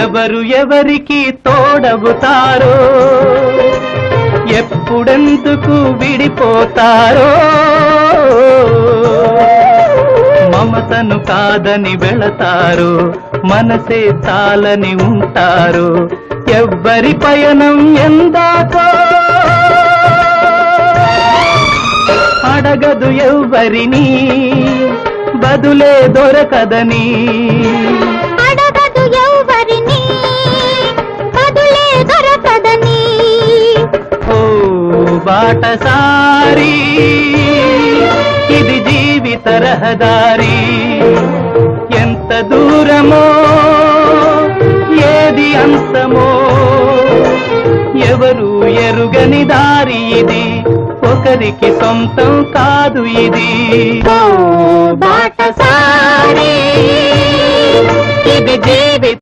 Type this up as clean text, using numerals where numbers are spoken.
ఎవరు ఎవరికి తోడవుతారో, ఎప్పుడెందుకు విడిపోతారో, మమతను కాదని వెళతారు, మనసే చాలని ఉంటారు. ఎవ్వరి పయనం ఎందాకో అడగదు ఎవ్వరిని, బదులే దొరకదని. అడగదు ఎవ్వరిని, బదులే దొరకదని. ఓ బాటసారి, ఇది జీవిత రహదారి. ఎంత దూరమో, ఏది అంతమో, ఎవరు ఎరుగని దారి ఇది, ఒకరికి సొంతం కాదు ఇది. ఓ బాటసారి, ఇది జీవిత